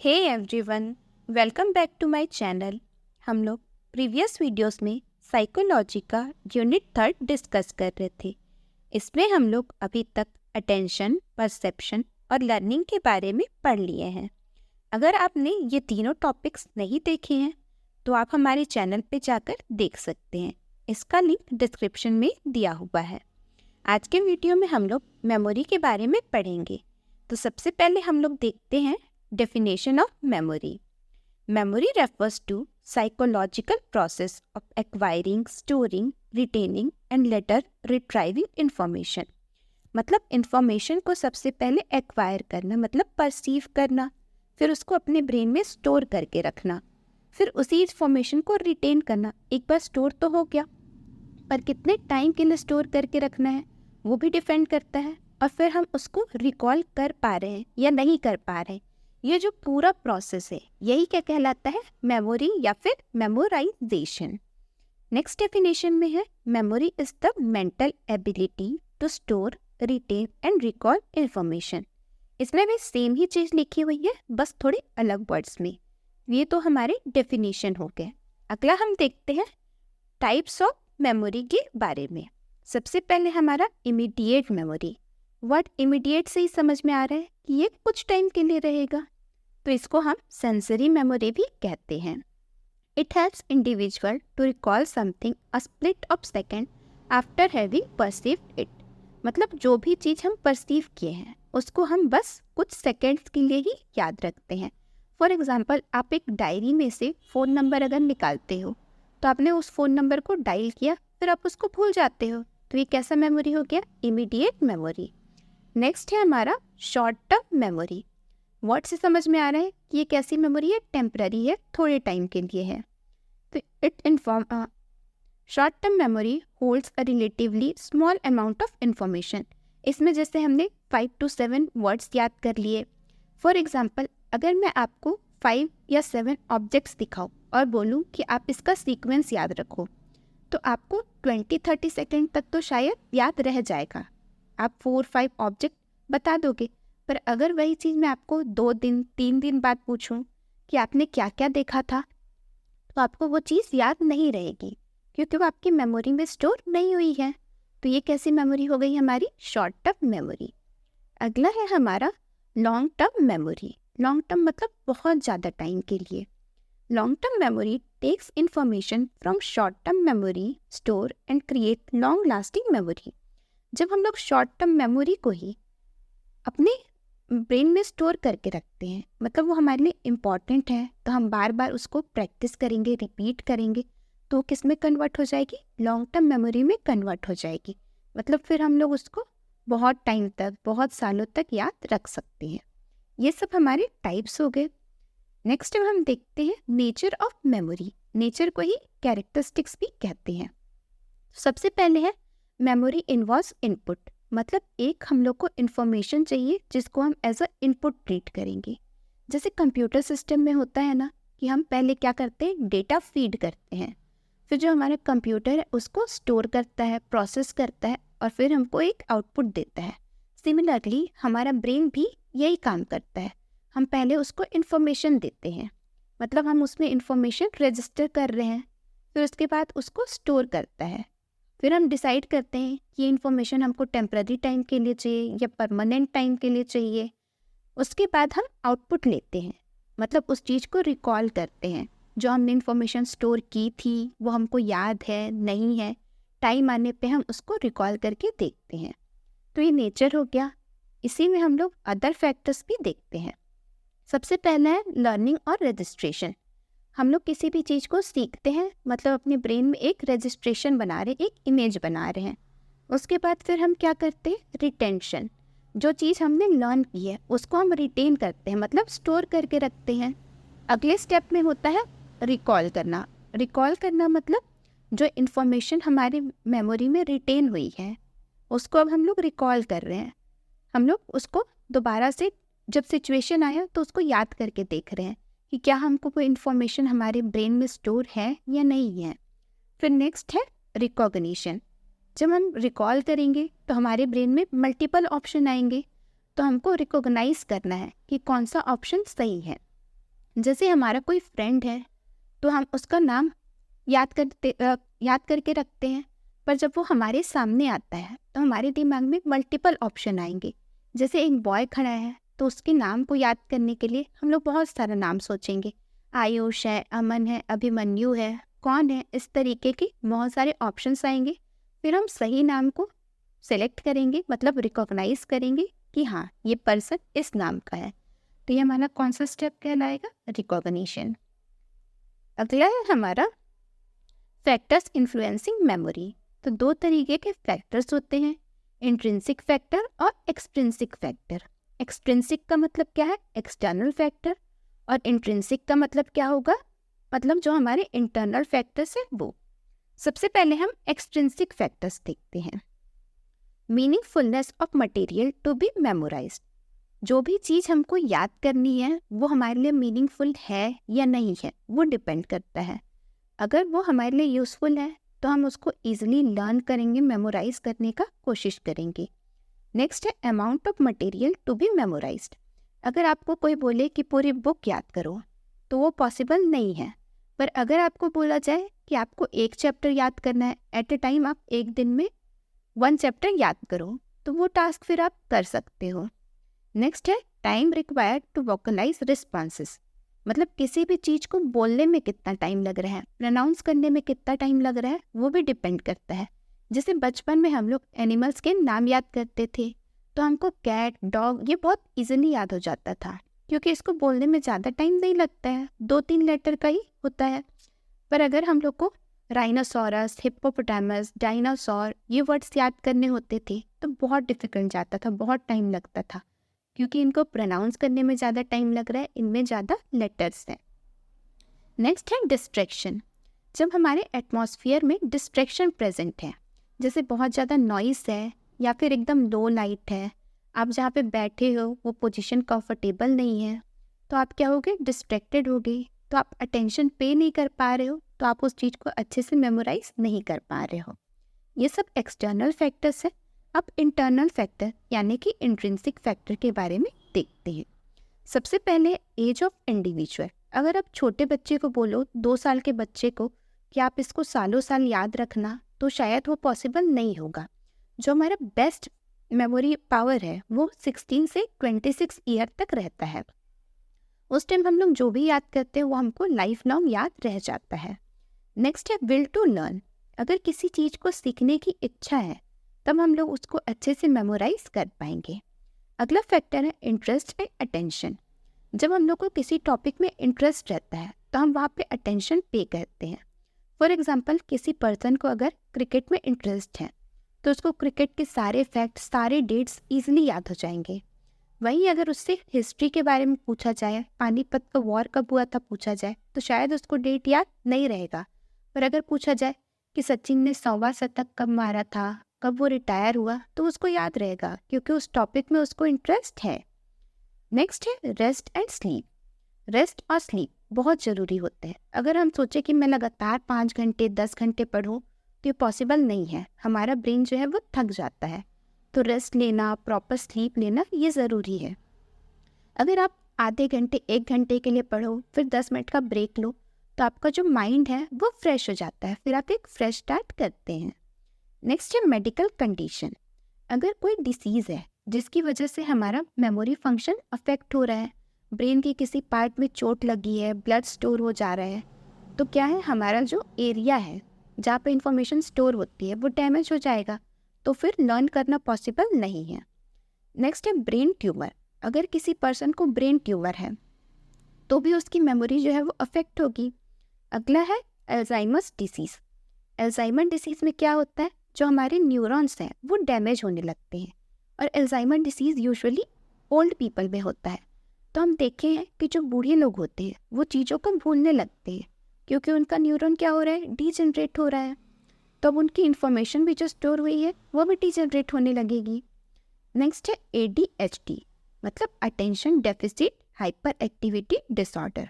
Hey everyone, welcome back to my channel. हम लोग previous videos में साइकोलॉजी का यूनिट 3 डिस्कस कर रहे थे। इसमें हम लोग अभी तक अटेंशन, परसेप्शन और लर्निंग के बारे में पढ़ लिए हैं। अगर आपने ये तीनों टॉपिक्स नहीं देखे हैं तो आप हमारे चैनल पे जाकर देख सकते हैं। इसका लिंक डिस्क्रिप्शन में दिया हुआ है। आज के वीडियो में हम लोग मेमोरी के बारे में पढ़ेंगे। तो सबसे पहले हम लोग देखते हैं Definition of memory. Memory refers to psychological process of acquiring, storing, retaining and later retrieving information. मतलब information को सबसे पहले acquire करना, मतलब perceive करना, फिर उसको अपने ब्रेन में स्टोर करके रखना, फिर उसी information को retain करना। एक बार स्टोर तो हो गया, पर कितने टाइम के लिए स्टोर करके रखना है वो भी डिपेंड करता है, और फिर हम उसको रिकॉल कर पा रहे हैं या नहीं कर पा रहे हैं। ये जो पूरा प्रोसेस है यही क्या कहलाता है? मेमोरी या फिर मेमोराइजेशन। नेक्स्ट डेफिनेशन में है memory is the mental ability to store, retain and recall information. इसमें भी सेम ही चीज़ लिखी हुई है, बस थोड़े अलग वर्ड्स में। ये तो हमारे डेफिनेशन हो गए। अगला हम देखते हैं टाइप्स ऑफ मेमोरी के बारे में। सबसे पहले हमारा इमीडिएट मेमोरी। वर्ड इमीडिएट से ही समझ में आ रहा है कि ये कुछ टाइम के लिए रहेगा, तो इसको हम सेंसरी मेमोरी भी कहते हैं। It helps individual to recall something a split of second after having perceived it. मतलब जो भी चीज़ हम परसीव किए हैं उसको हम बस कुछ सेकेंड्स के लिए ही याद रखते हैं। फॉर एग्जाम्पल, आप एक डायरी में से फ़ोन नंबर अगर निकालते हो तो आपने उस फ़ोन नंबर को डायल किया, फिर आप उसको भूल जाते हो, तो ये कैसा मेमोरी हो गया? Immediate memory. नेक्स्ट है हमारा शॉर्ट टर्म मेमोरी। वर्ड से समझ में आ रहा है कि ये कैसी मेमोरी है? टेम्पररी है, थोड़े टाइम के लिए है। तो it inform short term memory holds a relatively small amount of information. इसमें जैसे हमने 5 to 7 वर्ड्स याद कर लिए। फॉर एग्जाम्पल, अगर मैं आपको 5 या 7 ऑब्जेक्ट्स दिखाऊं और बोलूं कि आप इसका सीक्वेंस याद रखो, तो आपको 20-30 सेकेंड तक तो शायद याद रह जाएगा, आप 4-5 ऑब्जेक्ट बता दोगे। पर अगर वही चीज़ मैं आपको 2 दिन 3 दिन बाद पूछूं कि आपने क्या क्या देखा था, तो आपको वो चीज़ याद नहीं रहेगी, क्योंकि वो आपकी मेमोरी में स्टोर नहीं हुई है। तो ये कैसी मेमोरी हो गई? हमारी शॉर्ट टर्म मेमोरी। अगला है हमारा long term memory. Long term मतलब बहुत ज़्यादा टाइम के लिए। Long term memory takes information from short term memory, store and create long lasting memory. जब हम लोग शॉर्ट टर्म मेमोरी को ही अपने ब्रेन में स्टोर करके रखते हैं, मतलब वो हमारे लिए इम्पॉर्टेंट है, तो हम बार बार उसको प्रैक्टिस करेंगे, रिपीट करेंगे, तो वो किस में कन्वर्ट हो जाएगी? लॉन्ग टर्म मेमोरी में कन्वर्ट हो जाएगी। मतलब फिर हम लोग उसको बहुत टाइम तक, बहुत सालों तक याद रख सकते हैं। ये सब हमारे टाइप्स हो गए। नेक्स्ट हम देखते हैं नेचर ऑफ मेमोरी। नेचर को ही कैरेक्टरिस्टिक्स भी कहते हैं। सबसे पहले है मेमोरी इन्वॉल्व्स इनपुट। मतलब एक हम लोग को इन्फॉर्मेशन चाहिए जिसको हम एज अ इनपुट ट्रीट करेंगे। जैसे कंप्यूटर सिस्टम में होता है ना कि हम पहले क्या करते हैं? डेटा फीड करते हैं, फिर जो हमारा कंप्यूटर है उसको स्टोर करता है, प्रोसेस करता है, और फिर हमको एक आउटपुट देता है। सिमिलरली हमारा ब्रेन भी यही काम करता है। हम पहले उसको इन्फॉर्मेशन देते हैं, मतलब हम उसमें इन्फॉर्मेशन रजिस्टर कर रहे हैं, फिर उसके बाद उसको स्टोर करता है। फिर हम डिसाइड करते हैं कि ये इन्फॉर्मेशन हमको टेम्पररी टाइम के लिए चाहिए या परमानेंट टाइम के लिए चाहिए। उसके बाद हम आउटपुट लेते हैं, मतलब उस चीज़ को रिकॉल करते हैं। जो हमने इन्फॉर्मेशन स्टोर की थी वो हमको याद है नहीं है, टाइम आने पे हम उसको रिकॉल करके देखते हैं। तो ये नेचर हो गया। इसी में हम लोग अदर फैक्टर्स भी देखते हैं। सबसे पहला है लर्निंग और रजिस्ट्रेशन। हम लोग किसी भी चीज़ को सीखते हैं, मतलब अपने ब्रेन में एक रजिस्ट्रेशन बना रहे, एक इमेज बना रहे हैं। उसके बाद फिर हम क्या करते हैं? रिटेंशन। जो चीज़ हमने लर्न की है उसको हम रिटेन करते हैं, मतलब स्टोर करके रखते हैं। अगले स्टेप में होता है रिकॉल करना। रिकॉल करना मतलब जो इन्फॉर्मेशन हमारी मेमोरी में रिटेन हुई है उसको अब हम लोग रिकॉल कर रहे हैं। हम लोग उसको दोबारा से जब सिचुएशन आया तो उसको याद करके देख रहे हैं कि क्या हमको कोई इन्फॉर्मेशन हमारे ब्रेन में स्टोर है या नहीं है। फिर नेक्स्ट है रिकॉग्निशन। जब हम रिकॉल करेंगे तो हमारे ब्रेन में मल्टीपल ऑप्शन आएंगे, तो हमको रिकॉग्नाइज करना है कि कौन सा ऑप्शन सही है। जैसे हमारा कोई फ्रेंड है तो हम उसका नाम याद करके रखते हैं, पर जब वो हमारे सामने आता है तो हमारे दिमाग में मल्टीपल ऑप्शन आएंगे। जैसे एक बॉय खड़ा है तो उसके नाम को याद करने के लिए हम लोग बहुत सारा नाम सोचेंगे। आयुष है, अमन है, अभिमन्यु है, कौन है, इस तरीके के बहुत सारे ऑप्शंस आएंगे। फिर हम सही नाम को सेलेक्ट करेंगे, मतलब रिकॉग्नाइज करेंगे कि हाँ ये पर्सन इस नाम का है। तो ये हमारा कौन सा स्टेप कहलाएगा? रिकॉग्निशन। अगला है हमारा फैक्टर्स इन्फ्लुएंसिंग मेमोरी। तो दो तरीके के फैक्टर्स होते हैं, इंट्रिंसिक फैक्टर और एक्सट्रिंसिक फैक्टर। एक्सट्रिंसिक का मतलब क्या है? External factor. और इंट्रिंसिक का मतलब क्या होगा? मतलब जो हमारे इंटरनल फैक्टर्स है वो। सबसे पहले हम एक्सट्रिंसिक फैक्टर्स देखते हैं। Meaningfulness of material to be memorized. जो भी चीज़ हमको याद करनी है वो हमारे लिए मीनिंगफुल है या नहीं है, वो डिपेंड करता है। अगर वो हमारे लिए यूज़फुल है तो हम उसको ईजिली लर्न करेंगे, मेमोराइज करने का कोशिश करेंगे। नेक्स्ट है amount of material to be memorized. अगर आपको कोई बोले कि पूरी बुक याद करो तो वो पॉसिबल नहीं है, पर अगर आपको बोला जाए कि आपको एक चैप्टर याद करना है, एट ए टाइम आप एक दिन में 1 चैप्टर याद करो, तो वो टास्क फिर आप कर सकते हो। नेक्स्ट है time required to vocalize responses. मतलब किसी भी चीज़ को बोलने में कितना टाइम लग रहा है, प्रोनाउंस करने में कितना टाइम लग रहा है, वो भी डिपेंड करता है। जैसे बचपन में हम लोग एनिमल्स के नाम याद करते थे तो हमको कैट, डॉग ये बहुत इजीली याद हो जाता था, क्योंकि इसको बोलने में ज़्यादा टाइम नहीं लगता है, 2-3 लेटर का ही होता है। पर अगर हम लोग को राइनोसोरस, हिप्पोपोटामस, डायनासोर ये वर्ड्स याद करने होते थे तो बहुत डिफिकल्ट जाता था, बहुत टाइम लगता था, क्योंकि इनको प्रोनाउंस करने में ज़्यादा टाइम लग रहा है, इनमें ज़्यादा लेटर्स हैं। नेक्स्ट है डिस्ट्रैक्शन। जब हमारे एटमॉस्फेयर में डिस्ट्रैक्शन प्रेजेंट है, जैसे बहुत ज़्यादा नॉइस है या फिर एकदम लो लाइट है, आप जहाँ पे बैठे हो वो पोजीशन कंफर्टेबल नहीं है, तो आप क्या होगे? डिस्ट्रैक्टेड होगे, तो आप अटेंशन पे नहीं कर पा रहे हो, तो आप उस चीज़ को अच्छे से मेमोराइज नहीं कर पा रहे हो। ये सब एक्सटर्नल फैक्टर्स है। अब इंटरनल फैक्टर यानी कि इंट्रिंसिक फैक्टर के बारे में देखते हैं। सबसे पहले एज ऑफ इंडिविजुअल। अगर आप छोटे बच्चे को बोलो, 2 साल के बच्चे को, कि आप इसको सालों साल याद रखना, तो शायद वो पॉसिबल नहीं होगा। जो हमारा बेस्ट मेमोरी पावर है वो 16 से 26 ईयर तक रहता है। उस टाइम हम लोग जो भी याद करते हैं वो हमको लाइफ लॉन्ग याद रह जाता है। नेक्स्ट है विल टू लर्न। अगर किसी चीज़ को सीखने की इच्छा है तब हम लोग उसको अच्छे से मेमोराइज कर पाएंगे। अगला फैक्टर है इंटरेस्ट एंड अटेंशन। जब हम लोग को किसी टॉपिक में इंटरेस्ट रहता है तो हम वहाँ पे अटेंशन पे करते हैं। फॉर एग्जांपल, किसी पर्सन को अगर क्रिकेट में इंटरेस्ट है तो उसको क्रिकेट के सारे फैक्ट्स, सारे डेट्स ईजिली याद हो जाएंगे। वहीं अगर उससे हिस्ट्री के बारे में पूछा जाए, पानीपत का वॉर कब हुआ था पूछा जाए, तो शायद उसको डेट याद नहीं रहेगा। पर अगर पूछा जाए कि सचिन ने 100वां शतक कब मारा था, कब वो रिटायर हुआ, तो उसको याद रहेगा, क्योंकि उस टॉपिक में उसको इंटरेस्ट है। नेक्स्ट है रेस्ट एंड स्लीप। रेस्ट और स्लीप बहुत ज़रूरी होते हैं। अगर हम सोचें कि मैं लगातार 5 घंटे 10 घंटे पढूं तो ये पॉसिबल नहीं है, हमारा ब्रेन जो है वो थक जाता है। तो रेस्ट लेना, प्रॉपर स्लीप लेना ये ज़रूरी है। अगर आप आधे घंटे 1 घंटे के लिए पढ़ो, फिर 10 मिनट का ब्रेक लो, तो आपका जो माइंड है वो फ्रेश हो जाता है, फिर आप एक फ्रेश स्टार्ट करते हैं। नेक्स्ट है मेडिकल कंडीशन। अगर कोई डिसीज़ है जिसकी वजह से हमारा मेमोरी फंक्शन अफेक्ट हो रहा है, ब्रेन के किसी पार्ट में चोट लगी है, ब्लड स्टोर हो जा रहा है, तो क्या है, हमारा जो एरिया है जहाँ पे इंफॉर्मेशन स्टोर होती है वो डैमेज हो जाएगा, तो फिर लर्न करना पॉसिबल नहीं है। नेक्स्ट है ब्रेन ट्यूमर। अगर किसी पर्सन को ब्रेन ट्यूमर है तो भी उसकी मेमोरी जो है वो अफेक्ट होगी। अगला है अल्जाइमर्स डिसीज़। अल्जाइमर डिसीज़ में क्या होता है, जो हमारे न्यूरॉन्स हैं वो डैमेज होने लगते हैं, और Alzheimer disease usually old people में होता है। तो हम देखे हैं कि जो बूढ़े लोग होते हैं वो चीज़ों को भूलने लगते हैं, क्योंकि उनका न्यूरॉन क्या हो रहा है, डीजनरेट हो रहा है। तो अब उनकी इन्फॉर्मेशन भी जो स्टोर हुई है वो भी डीजनरेट होने लगेगी। नेक्स्ट है ADHD, मतलब attention deficit hyper activity disorder.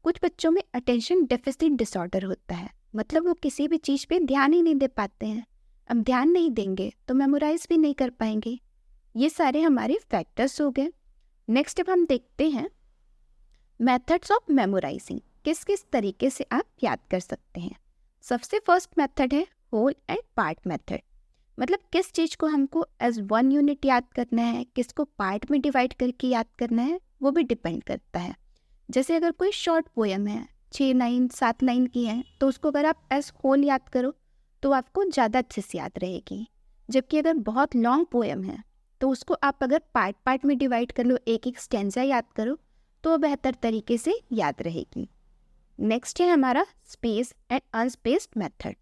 कुछ बच्चों में अटेंशन डेफिसिट डिसऑर्डर होता है, मतलब वो किसी भी चीज़ पे ध्यान ही नहीं दे पाते हैं। अब ध्यान नहीं देंगे तो मेमोराइज भी नहीं कर पाएंगे। ये सारे हमारे फैक्टर्स हो गए। नेक्स्ट अब हम देखते हैं मेथड्स ऑफ मेमोराइजिंग, किस किस तरीके से आप याद कर सकते हैं। सबसे फर्स्ट मेथड है होल एंड पार्ट मेथड। मतलब किस चीज़ को हमको एज वन यूनिट याद करना है, किसको पार्ट में डिवाइड करके याद करना है, वो भी डिपेंड करता है। जैसे अगर कोई शॉर्ट पोएम है, 6 लाइन 7 लाइन की है, तो उसको अगर आप एज होल याद करो तो आपको ज़्यादा अच्छे से याद रहेगी। जबकि अगर बहुत लॉन्ग पोएम है तो उसको आप अगर पार्ट पार्ट में डिवाइड कर लो, एक एक स्टेंजा याद करो, तो बेहतर तरीके से याद रहेगी। नेक्स्ट है हमारा स्पेस एंड अनस्पेस्ड मेथड।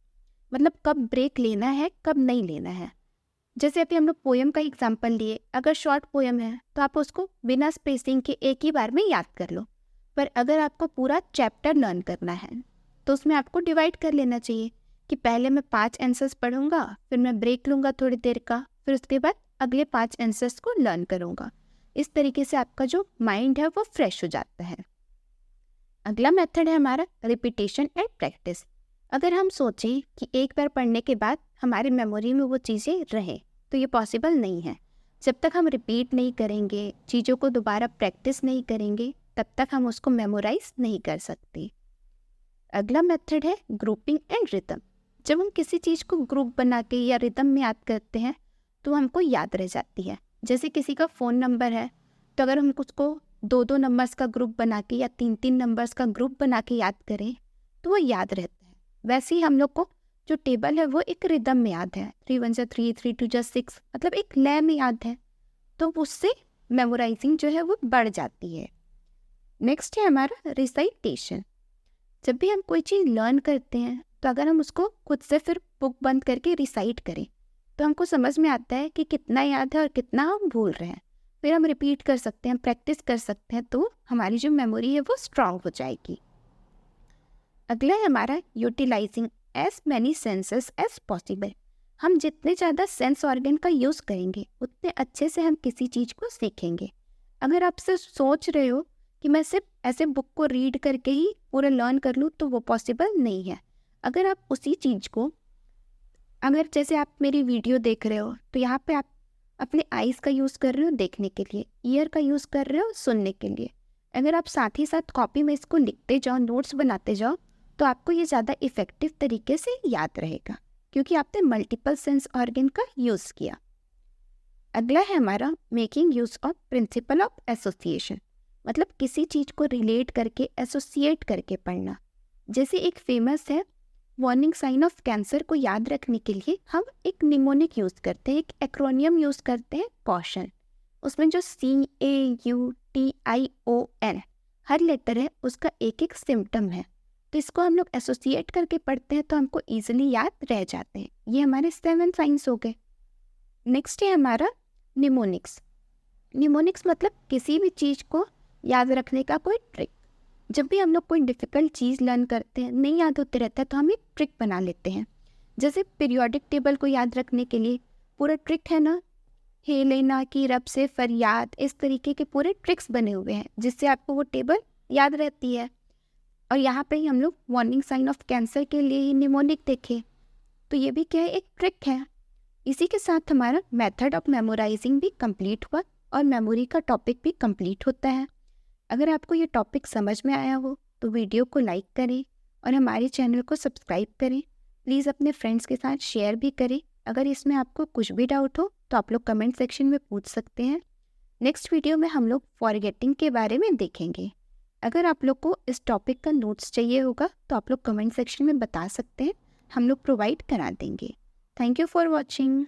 मतलब कब ब्रेक लेना है, कब नहीं लेना है। जैसे अभी हम लोग पोएम का एग्जांपल लिए, अगर शॉर्ट पोएम है तो आप उसको बिना स्पेसिंग के एक ही बार में याद कर लो। पर अगर आपको पूरा चैप्टर लर्न करना है तो उसमें आपको डिवाइड कर लेना चाहिए कि पहले मैं 5 आंसर्स पढ़ूंगा, फिर मैं ब्रेक लूँगा थोड़ी देर का, फिर उसके बाद अगले 5 आंसर्स को लर्न करूँगा। इस तरीके से आपका जो माइंड है वो फ्रेश हो जाता है। अगला मेथड है हमारा रिपीटेशन एंड प्रैक्टिस। अगर हम सोचें कि एक बार पढ़ने के बाद हमारी मेमोरी में वो चीज़ें रहें, तो ये पॉसिबल नहीं है। जब तक हम रिपीट नहीं करेंगे, चीज़ों को दोबारा प्रैक्टिस नहीं करेंगे, तब तक हम उसको मेमोराइज नहीं कर सकते। अगला मेथड है ग्रुपिंग एंड रिदम। जब हम किसी चीज़ को ग्रुप बना के या रिदम में याद करते हैं तो हमको याद रह जाती है। जैसे किसी का फ़ोन नंबर है, तो अगर हम उसको 2-2 नंबर्स का ग्रुप बना के या 3-3 नंबर्स का ग्रुप बना के याद करें तो वो याद रहता है। वैसे ही हम लोग को जो टेबल है वो एक रिदम में याद है, 3 1 3 3 2 6, मतलब एक लय में याद है, तो उससे मेमोराइजिंग जो है वो बढ़ जाती है। नेक्स्ट है हमारा रिसाइटेशन। जब भी हम कोई चीज़ लर्न करते हैं तो अगर हम उसको खुद से फिर बुक बंद करके रिसाइट करें तो हमको समझ में आता है कि कितना याद है और कितना हम भूल रहे हैं। फिर हम रिपीट कर सकते हैं, प्रैक्टिस कर सकते हैं, तो हमारी जो मेमोरी है वो स्ट्रांग हो जाएगी। अगला है हमारा utilizing as many senses as possible. हम जितने ज़्यादा सेंस ऑर्गन का यूज़ करेंगे उतने अच्छे से हम किसी चीज़ को सीखेंगे। अगर आप सिर्फ सोच रहे हो कि मैं सिर्फ ऐसे बुक को रीड करके ही पूरा लर्न कर लूँ, तो वो पॉसिबल नहीं है। अगर आप उसी चीज़ को, अगर जैसे आप मेरी वीडियो देख रहे हो तो यहाँ पे आप अपने आइज़ का यूज़ कर रहे हो देखने के लिए, ईयर का यूज़ कर रहे हो सुनने के लिए। अगर आप साथ ही साथ कॉपी में इसको लिखते जाओ, नोट्स बनाते जाओ, तो आपको ये ज़्यादा इफ़ेक्टिव तरीके से याद रहेगा, क्योंकि आपने मल्टीपल सेंस ऑर्गन का यूज़ किया। अगला है हमारा making use of principle of association. मतलब किसी चीज़ को रिलेट करके, एसोसिएट करके पढ़ना। जैसे एक फेमस है, वार्निंग साइन ऑफ कैंसर को याद रखने के लिए हम एक निमोनिक यूज़ करते हैं, एक एक्रोनियम यूज़ करते हैं, कॉशन। उसमें जो CAUTION हर लेटर है उसका एक एक सिम्टम है, तो इसको हम लोग एसोसिएट करके पढ़ते हैं तो हमको ईजिली याद रह जाते हैं। ये हमारे 7 साइंस हो गए। नेक्स्ट है हमारा निमोनिक्स। निमोनिक्स मतलब किसी भी चीज़ को याद रखने का कोई ट्रिक। जब भी हम लोग कोई डिफ़िकल्ट चीज़ लर्न करते हैं, नहीं याद होते रहता है, तो हम एक ट्रिक बना लेते हैं। जैसे पीरियोडिक टेबल को याद रखने के लिए पूरा ट्रिक है ना, हेलेना की रब से फरियाद, इस तरीके के पूरे ट्रिक्स बने हुए हैं जिससे आपको वो टेबल याद रहती है। और यहाँ पे ही हम लोग वार्निंग साइन ऑफ कैंसर के लिए ही निमोनिक देखे, तो ये भी क्या है, एक ट्रिक है। इसी के साथ हमारा मेथड ऑफ मेमोराइजिंग भी कंप्लीट हुआ और मेमोरी का टॉपिक भी कंप्लीट होता है। अगर आपको ये टॉपिक समझ में आया हो तो वीडियो को लाइक करें और हमारे चैनल को सब्सक्राइब करें। प्लीज़ अपने फ्रेंड्स के साथ शेयर भी करें। अगर इसमें आपको कुछ भी डाउट हो तो आप लोग कमेंट सेक्शन में पूछ सकते हैं। नेक्स्ट वीडियो में हम लोग फॉरगेटिंग के बारे में देखेंगे। अगर आप लोग को इस टॉपिक का नोट्स चाहिए होगा तो आप लोग कमेंट सेक्शन में बता सकते हैं, हम लोग प्रोवाइड करा देंगे। Thank you for watching.